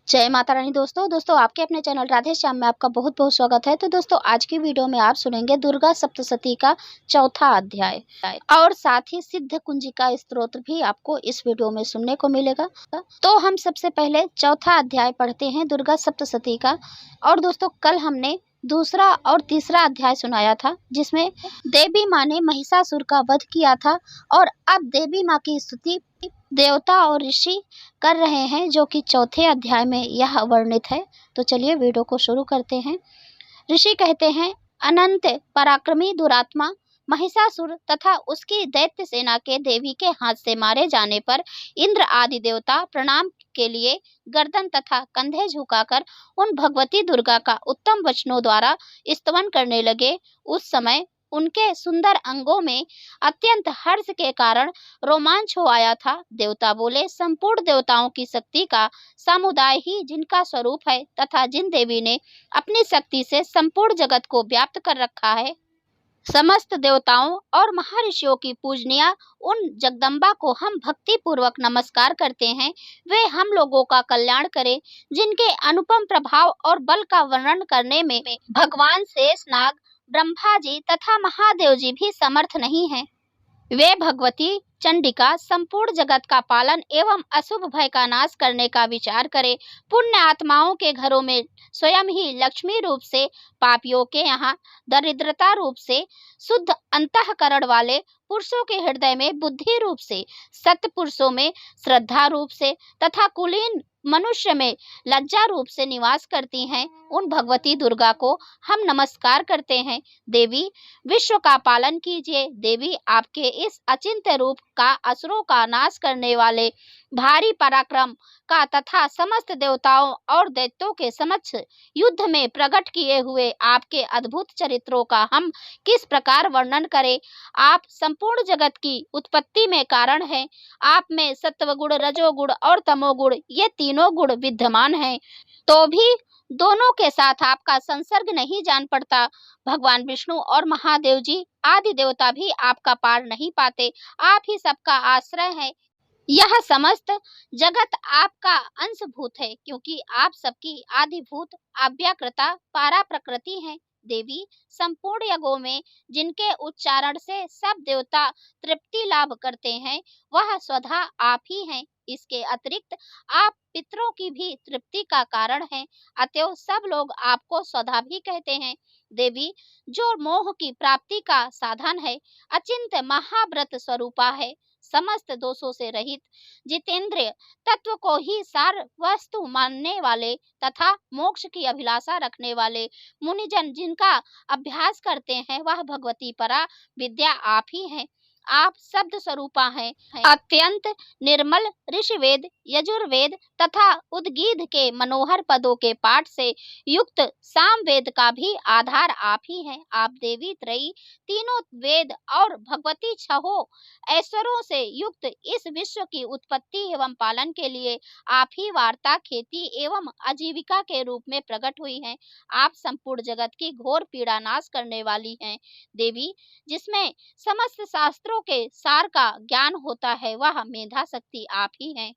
जय माता रानी। दोस्तों आपके अपने चैनल राधे श्याम में आपका बहुत बहुत स्वागत है। तो दोस्तों आज की वीडियो में आप सुनेंगे दुर्गा सप्तशती का चौथा अध्याय और साथ ही सिद्ध कुंजिका स्तोत्र भी आपको इस वीडियो में सुनने को मिलेगा। तो हम सबसे पहले चौथा अध्याय पढ़ते हैं दुर्गा सप्तशती का। और दोस्तों कल हमने दूसरा और तीसरा अध्याय सुनाया था जिसमें देवी माँ ने महिषासुर का वध किया था और अब देवी माँ की स्तुति देवता और ऋषि कर रहे हैं जो कि चौथे अध्याय में यह वर्णित है। तो चलिए वीडियो को शुरू करते हैं। ऋषि कहते हैं, अनंत पराक्रमी दुरात्मा महिषासुर तथा उसकी दैत्य सेना के देवी के हाथ से मारे जाने पर इंद्र आदि देवता प्रणाम के लिए गर्दन तथा कंधे झुकाकर उन भगवती दुर्गा का उत्तम वचनों द्वारा स्तवन करने लगे। उस समय उनके सुंदर अंगों में अत्यंत हर्ष के कारण रोमांच हो आया था। देवता बोले, संपूर्ण देवताओं की शक्ति का समुदाय ही जिनका स्वरूप है तथा जिन देवी ने अपनी शक्ति से संपूर्ण जगत को व्याप्त कर रखा है, समस्त देवताओं और महर्षियों की पूजनीय उन जगदम्बा को हम भक्ति पूर्वक नमस्कार करते हैं। वे हम लोगों का कल्याण करें, जिनके अनुपम प्रभाव और बल का वर्णन करने में भगवान शेषनाग, ब्रह्मा जी तथा महादेव जी भी समर्थ नहीं हैं। वे भगवती चंडिका संपूर्ण जगत का पालन एवं अशुभ भय का नाश करने का विचार करे। पुण्य आत्माओं के घरों में स्वयं ही लक्ष्मी रूप से, पापियों के यहाँ दरिद्रता रूप से, शुद्ध अंतःकरण वाले पुरुषों के हृदय में बुद्धि रूप से, सत्य पुरुषों में श्रद्धा रूप से तथा कुलीन मनुष्य में लज्जा रूप से निवास करती हैं। उन भगवती दुर्गा को हम नमस्कार करते हैं। देवी विश्व का पालन कीजिए। देवी आपके इस अचिंत्य रूप का असुरों का नाश करने वाले भारी पराक्रम का तथा समस्त देवताओं और दैत्यों के समक्ष युद्ध में प्रकट किए हुए आपके अद्भुत चरित्रों का हम किस प्रकार वर्णन करें। आप संपूर्ण जगत की उत्पत्ति में कारण हैं। आप में सत्वगुण, रजोगुण और तमोगुण ये तीनों गुण विद्यमान हैं, तो भी दोनों के साथ आपका संसर्ग नहीं जान पड़ता। भगवान विष्णु और महादेव जी आदि देवता भी आपका पार नहीं पाते। आप ही सबका आश्रय है। यह समस्त जगत आपका अंशभूत है, क्योंकि आप सबकी आदिभूत अव्याकृता पारा प्रकृति हैं। देवी संपूर्ण यज्ञों में जिनके उच्चारण से सब देवता तृप्ति लाभ करते हैं, वह स्वतः आप ही हैं। इसके अतिरिक्त आप पितरों की भी तृप्ति का कारण हैं, अतएव सब लोग आपको स्वधा भी कहते हैं। देवी जो मोह की प्राप्ति का साधन है, अचिंत्य महाव्रत स्वरूपा है, समस्त दोषों से रहित, जितेंद्रिय तत्व को ही सार वस्तु मानने वाले तथा मोक्ष की अभिलाषा रखने वाले मुनिजन जिनका अभ्यास करते हैं, वह भगवती परा विद्या आप ही हैं। आप शब्द स्वरूपा हैं। अत्यंत निर्मल ऋषिवेद, यजुर्वेद तथा उद्गीत के मनोहर पदों के पाठ से युक्त सामवेद का भी आधार आप ही हैं। आप देवी त्रयी, तीनों वेद और भगवती छहों ऐश्वर्यों से युक्त इस विश्व की उत्पत्ति एवं पालन के लिए आप ही वार्ता, खेती एवं आजीविका के रूप में प्रकट हुई हैं। आप संपूर्ण जगत की घोर पीड़ा नाश करने वाली हैं। देवी जिसमें समस्त शास्त्रों के सार का ज्ञान होता है, वह मेधा शक्ति आप ही हैं।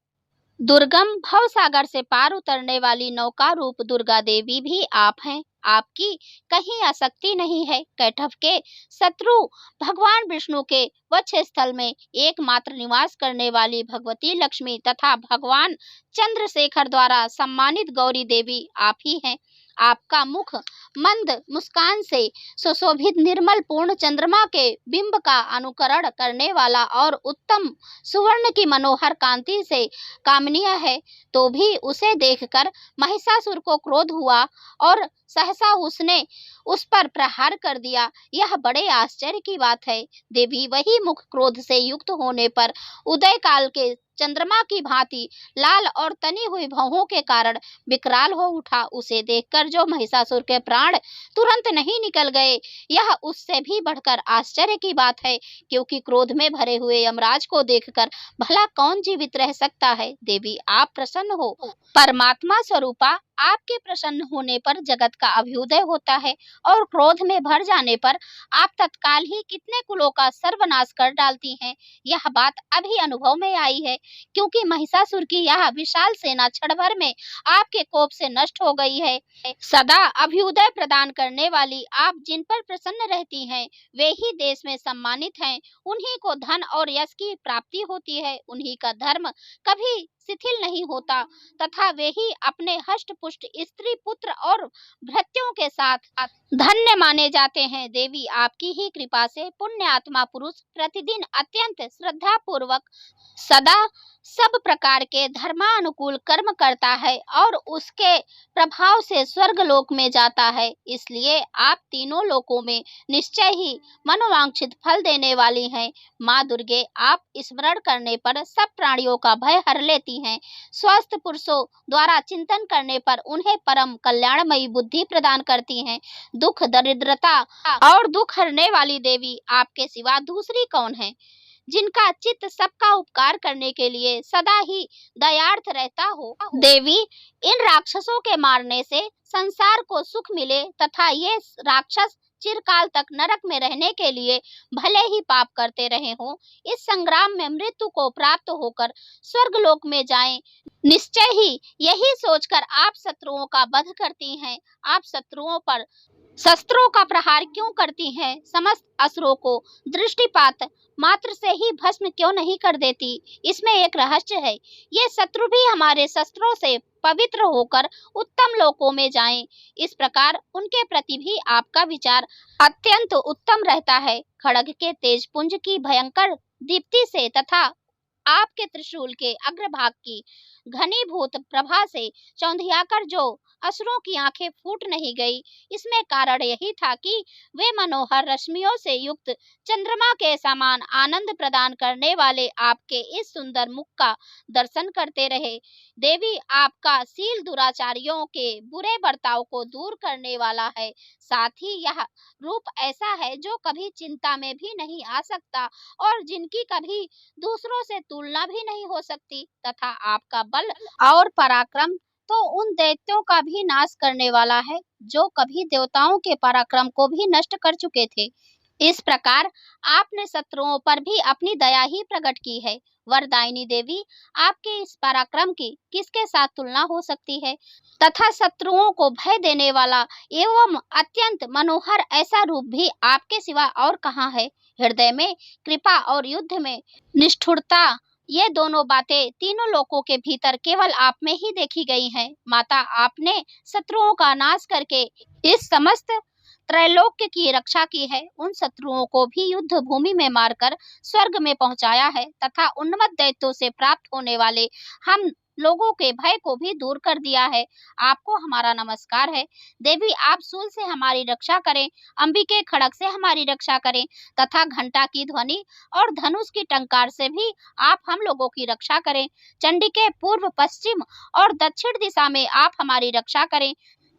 दुर्गम भव सागर से पार उतरने वाली नौका रूप दुर्गा देवी भी आप हैं। आपकी कहीं आसक्ति नहीं है। कैटभ के शत्रु भगवान विष्णु के वक्षस्थल में एकमात्र निवास करने वाली भगवती लक्ष्मी तथा भगवान चंद्रशेखर द्वारा सम्मानित गौरी देवी आप ही हैं। आपका मुख मंद मुस्कान से सुशोभित निर्मल पूर्ण चंद्रमा के बिंब का अनुकरण करने वाला और उत्तम सुवर्ण की मनोहर कांति से कामनीय है, तो भी उसे देखकर महिषासुर को क्रोध हुआ और सहसा उसने उस पर प्रहार कर दिया। यह बड़े आश्चर्य की बात है। देवी वही मुख क्रोध से युक्त होने पर उदय काल के चंद्रमा की भांति लाल और तनी हुई भौहों के कारण विकराल हो उठा। उसे देखकर जो महिषासुर के प्राण तुरंत नहीं निकल गए, यह उससे भी बढ़कर आश्चर्य की बात है, क्योंकि क्रोध में भरे हुए यमराज को देखकर भला कौन जीवित रह सकता है। देवी आप प्रसन्न हो। परमात्मा स्वरूपा आपके प्रसन्न होने पर जगत का अभ्युदय होता है और क्रोध में भर जाने पर आप तत्काल ही कितने कुलों का सर्वनाश कर डालती हैं। यह बात अभी अनुभव में आई है, क्योंकि महिषासुर की यह विशाल सेना क्षण भर में आपके कोप से नष्ट हो गई है। सदा अभ्युदय प्रदान करने वाली आप जिन पर प्रसन्न रहती हैं, वे ही देश में सम्मानित हैं। उन्हीं को धन और यश की प्राप्ति होती है, उन्हीं का धर्म कभी शिथिल नहीं होता तथा वे ही अपने हष्ट पुष्ट स्त्री पुत्र और भृत्यों के साथ धन्य माने जाते हैं। देवी आपकी ही कृपा से पुण्य आत्मा पुरुष प्रतिदिन अत्यंत श्रद्धा पूर्वक सदा सब प्रकार के धर्मानुकूल कर्म करता है और उसके प्रभाव से स्वर्ग लोक में जाता है। इसलिए आप तीनों लोकों में निश्चय ही मनोवांछित फल देने वाली हैं। माँ दुर्गे आप स्मरण करने पर सब प्राणियों का भय हर लेती हैं। स्वस्थ पुरुषों द्वारा चिंतन करने पर उन्हें परम कल्याणमयी बुद्धि प्रदान करती हैं। दुख दरिद्रता और दुख हरने वाली देवी आपके सिवा दूसरी कौन है, जिनका चित्त सबका उपकार करने के लिए सदा ही दयार्थ रहता हो। देवी, इन राक्षसों के मारने से संसार को सुख मिले तथा ये राक्षस चिरकाल तक नरक में रहने के लिए भले ही पाप करते रहे हों, इस संग्राम में मृत्यु को प्राप्त होकर स्वर्गलोक में जाएं। निश्चय ही यही सोचकर आप शत्रुओं का वध करती हैं। आप शत्रुओं पर शस्त्रों का प्रहार क्यों करती हैं? समस्त असुरों को दृष्टिपात मात्र से ही भस्म क्यों नहीं कर देती? इसमें एक रहस्य है। ये शत्रु भी हमारे शस्त्रों से पवित्र होकर उत्तम लोकों में जाएं। इस प्रकार उनके प्रति भी आपका विचार अत्यंत उत्तम रहता है। खड्ग के तेज पुंज की भयंकर दीप्ति से तथा आपके त्रिशूल के अग्रभाग की घनीभूत प्रभा से चौंधियाकर जो असुरों की आंखें फूट नहीं गई, इसमें कारण यही था कि वे मनोहर रश्मियों से युक्त चंद्रमा के समान आनंद प्रदान करने वाले आपके इस सुंदर मुख का दर्शन करते रहे। देवी, आपका शील दुराचारियों के बुरे बर्ताव को दूर करने वाला है। साथ ही यह रूप ऐसा है जो कभी चिंता में भी नहीं आ सकता और जिनकी कभी दूसरों से तुलना भी नहीं हो सकती, तथा आपका बल और पराक्रम तो उन दैत्यों का भी नाश करने वाला है जो कभी देवताओं के पराक्रम को भी नष्ट कर चुके थे। इस प्रकार आपने शत्रुओं पर भी अपनी दया ही प्रकट की है। वरदायिनी देवी, आपके इस पराक्रम की किसके साथ तुलना हो सकती है? तथा शत्रुओं को भय देने वाला एवं अत्यंत मनोहर ऐसा रूप भी आपके सिवा और कहाँ है? हृदय में कृपा और युद्ध में निष्ठुरता, ये दोनों बातें तीनों लोकों के भीतर केवल आप में ही देखी गई हैं। माता, आपने शत्रुओं का नाश करके इस समस्त त्रैलोक्य की रक्षा की है। उन शत्रुओं को भी युद्ध भूमि में मारकर स्वर्ग में पहुंचाया है तथा उन्मत्त दैत्यों से प्राप्त होने वाले हम लोगों के भय को भी दूर कर दिया है। आपको हमारा नमस्कार है। देवी, आप शूल से हमारी रक्षा करें, अंबिके खड्ग से हमारी रक्षा करें तथा घंटा की ध्वनि और धनुष की टंकार से भी आप हम लोगों की रक्षा करें। चंडिके पूर्व, पश्चिम और दक्षिण दिशा में आप हमारी रक्षा करें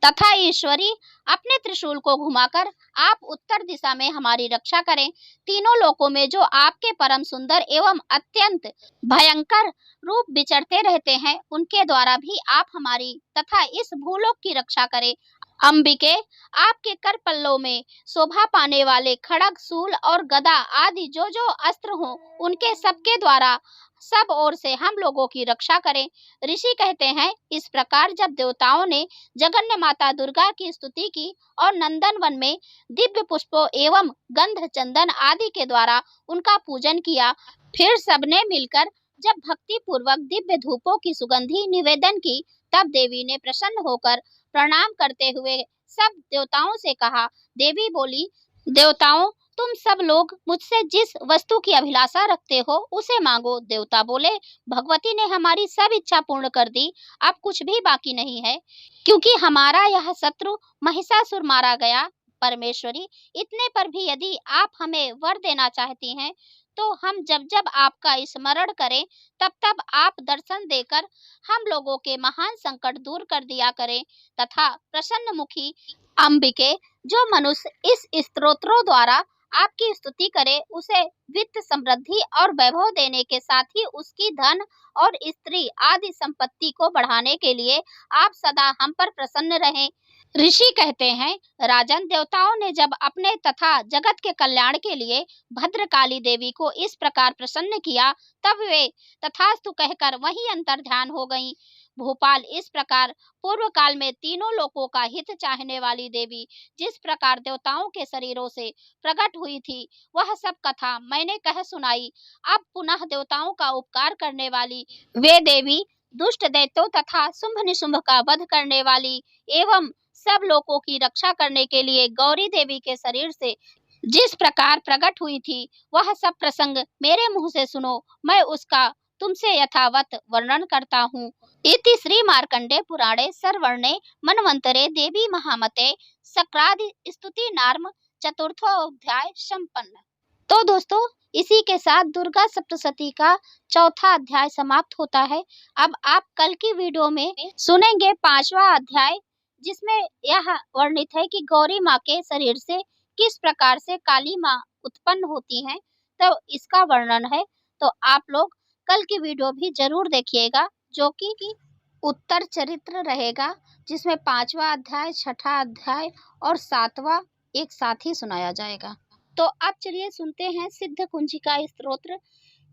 तथा ईश्वरी, अपने त्रिशूल को घुमाकर आप उत्तर दिशा में हमारी रक्षा करें। तीनों लोकों में जो आपके परम सुंदर एवं अत्यंत भयंकर रूप विचरते रहते हैं, उनके द्वारा भी आप हमारी तथा इस भूलोक की रक्षा करें। अंबिके, आपके कर पल्लों में शोभा पाने वाले खड्ग, शूल और गदा आदि जो जो अस्त्र हों, उनके सबके द्वारा सब ओर से हम लोगों की रक्षा करें। ऋषि कहते हैं, इस प्रकार जब देवताओं ने जगन्य माता दुर्गा की स्तुति की और नंदन वन में दिव्य पुष्पों एवं गंध चंदन आदि के द्वारा उनका पूजन किया, फिर सबने मिलकर जब भक्ति पूर्वक दिव्य धूपों की सुगंधी निवेदन की, तब देवी ने प्रसन्न होकर प्रणाम करते हुए सब देवताओं से कहा। देवी बोली, देवताओं, तुम सब लोग मुझसे जिस वस्तु की अभिलाषा रखते हो उसे मांगो। देवता बोले, भगवती ने हमारी सब इच्छा पूर्ण कर दी, अब कुछ भी बाकी नहीं है, क्योंकि हमारा यह शत्रु महिषासुर मारा गया। परमेश्वरी, इतने पर भी यदि आप हमें वर देना चाहती हैं, तो हम जब जब आपका स्मरण करें, तब तब आप दर्शन देकर हम लोगों के महान संकट दूर कर दिया करें तथा प्रसन्न मुखी अंबिके, जो मनुष्य इस स्तोत्रों द्वारा आपकी स्तुति करे, उसे वित्त समृद्धि और वैभव देने के साथ ही उसकी धन और स्त्री आदि संपत्ति को बढ़ाने के लिए आप सदा हम पर प्रसन्न रहें। ऋषि कहते हैं, राजन, देवताओं ने जब अपने तथा जगत के कल्याण के लिए भद्रकाली देवी को इस प्रकार प्रसन्न किया, तब वे तथास्तु कहकर वहीं अंतर्ध्यान हो गईं। भोपाल, इस प्रकार पूर्व काल में तीनों लोकों का हित चाहने वाली देवी जिस प्रकार देवताओं के शरीरों से प्रकट हुई थी, वह सब कथा मैंने कह सुनाई। अब पुनः देवताओं का उपकार करने वाली वे देवी दुष्ट दैत्यों तथा शुंभ निशुंभ का वध करने वाली एवं सब लोगों की रक्षा करने के लिए गौरी देवी के शरीर से जिस प्रकार प्रकट हुई थी, वह सब प्रसंग मेरे मुंह से सुनो, मैं उसका तुमसे यथावत वर्णन करता हूँ। इति श्री मार्कंडे पुराणे सर्वर्णे मनवंतरे देवी महामते सक्रादि स्तुति नार्म चतुर्थोऽध्याय संपन्न। तो दोस्तों, इसी के साथ दुर्गा सप्तशती का चौथा अध्याय समाप्त होता है। अब आप कल की वीडियो में सुनेंगे 5वां अध्याय, जिसमें यह वर्णित है कि गौरी माँ के शरीर से किस प्रकार से काली माँ उत्पन्न होती हैं, तो इसका वर्णन है। तो आप लोग कल की वीडियो भी जरूर देखिएगा, जो कि उत्तर चरित्र रहेगा, जिसमें 5वां अध्याय, 6ठा अध्याय और 7वां एक साथ ही सुनाया जाएगा। तो अब चलिए सुनते हैं सिद्ध कुंजिका स्तोत्र।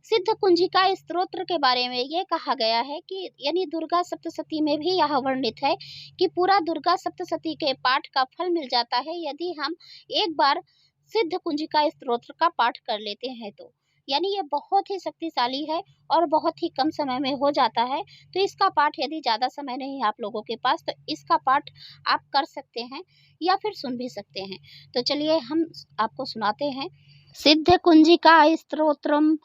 सिद्ध कुंजिका स्तोत्र के बारे में ये कहा गया है कि यानी दुर्गा सप्तशती में भी यह वर्णित है कि पूरा दुर्गा सप्तशती के पाठ का फल मिल जाता है यदि हम एक बार सिद्ध कुंजिका स्तोत्र का पाठ कर लेते हैं। तो यानी ये बहुत ही शक्तिशाली है और बहुत ही कम समय में हो जाता है। तो इसका पाठ, यदि ज़्यादा समय नहीं है आप लोगों के पास, तो इसका पाठ आप कर सकते हैं या फिर सुन भी सकते हैं। तो चलिए हम आपको सुनाते हैं। सिद्ध कुंजिका स्तोत्रम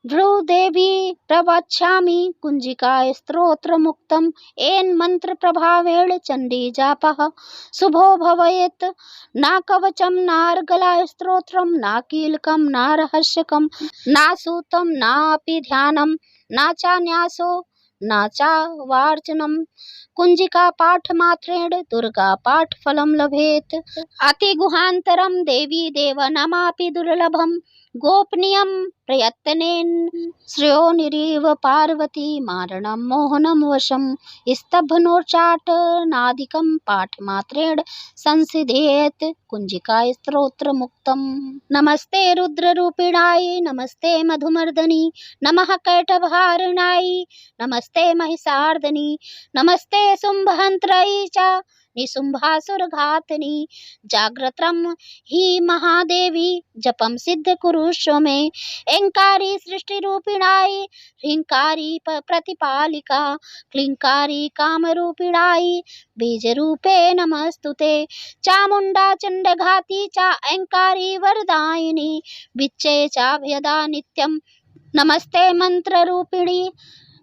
भ्रूदेवी प्रवक्ष्यामि कुंजिका स्तोत्र मुक्तम एन मंत्र प्रभावेण चंडी जापः शुभो भवेत्। ना कवचम नार्गला स्तोत्रम ना कीलकम ना रहस्यकम ना सूतम ना अपि ध्यानम ना चा न्यासो ना चा वार्चनम कुंजिका पाठ मात्रेण दुर्गा पाठ फलम लभेत। अति गुहांतरम देवी देवनमापि दुर्लभम गोपनीयम प्रयत्नेन श्रेयो निरीव पार्वती मारणं मोहनं वशं स्तभनोच्चाटनादिकं पाठमात्रेण संसिद्धेत कुंजिका स्तोत्र मुक्तम। नमस्ते रुद्ररूपिणाय नमस्ते मधुमर्दनी नमः कैटभारिणाय नमस्ते महिषार्दनी नमस्ते शुंभहंत्राय च निशुंभासुरघातनी जाग्रत्रम ही महादेवी जपम सिद्ध कुरुष्व में ऐंकारी सृष्टि रूपिणाय ह्रींकारी प्रतिपालिका क्लींकारी काम रूपिणाय बीज रूपे नमस्तुते चामुंडा चंडघाती चा ऐंकारी वरदायिनी विच्चे चाभयदा नित्यम नमस्ते मंत्र रूपिणी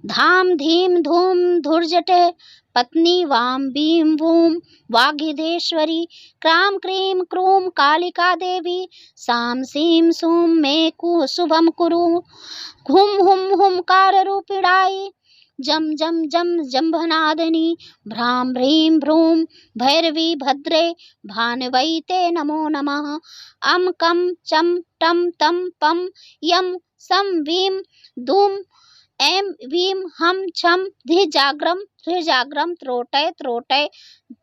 धाम धीम धूम धुर्जटे पत्नी वाम beam वूम वागिदेश्वरी cram cream क्रूम Kalika Devi साम सीम सूम मे कु शुभम कुरु हुम हुम हुमकार रूपिणाय जम जम जम जंभनादनी भ्राम भ्रीम भ्रूम भैरवी भद्रे भानवै ते नमो नमः। अम कम चम टम तम पम यम सम वीम धूम ऐं वीं हम छम धिजाग्रम त्रोटय त्रोटय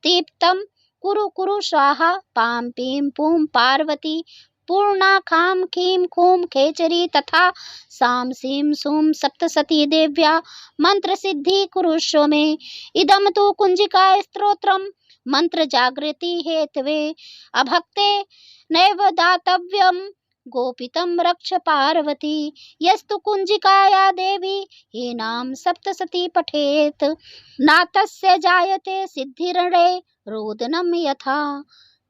दीप्तम कुरु कुरु स्वाहा पाम पीम पूम पार्वती पूर्णा खाम खीम खूम खेचरी तथा साम सीम सूम सप्तशती देव्या मंत्र सिद्धि कुरुष्व में। इदम तु कुंजिका स्तोत्रम मंत्र जागृति हेतवे अभक्ते नैव दातव्यम गोपितम रक्ष पार्वती यस्तु कुंजिकाया देवी ये नाम सप्तशती पठेत नातस्य जायते सिद्धिरणे रोदनम यथा।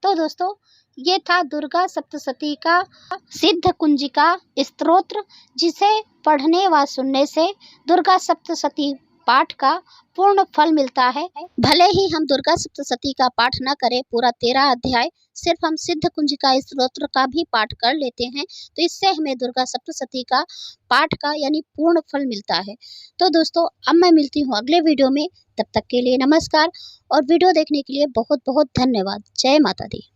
तो दोस्तों, ये था दुर्गा सप्तशती का सिद्ध कुंजिका स्तोत्र, जिसे पढ़ने व सुनने से दुर्गा सप्तशती पाठ का पूर्ण फल मिलता है। भले ही हम दुर्गा सप्तशती का पाठ न करें पूरा 13 अध्याय, सिर्फ हम सिद्ध कुंजिका स्तोत्र का भी पाठ कर लेते हैं, तो इससे हमें दुर्गा सप्तशती का पाठ का यानी पूर्ण फल मिलता है। तो दोस्तों, अब मैं मिलती हूँ अगले वीडियो में, तब तक के लिए नमस्कार और वीडियो देखने के लिए बहुत बहुत धन्यवाद। जय माता दी।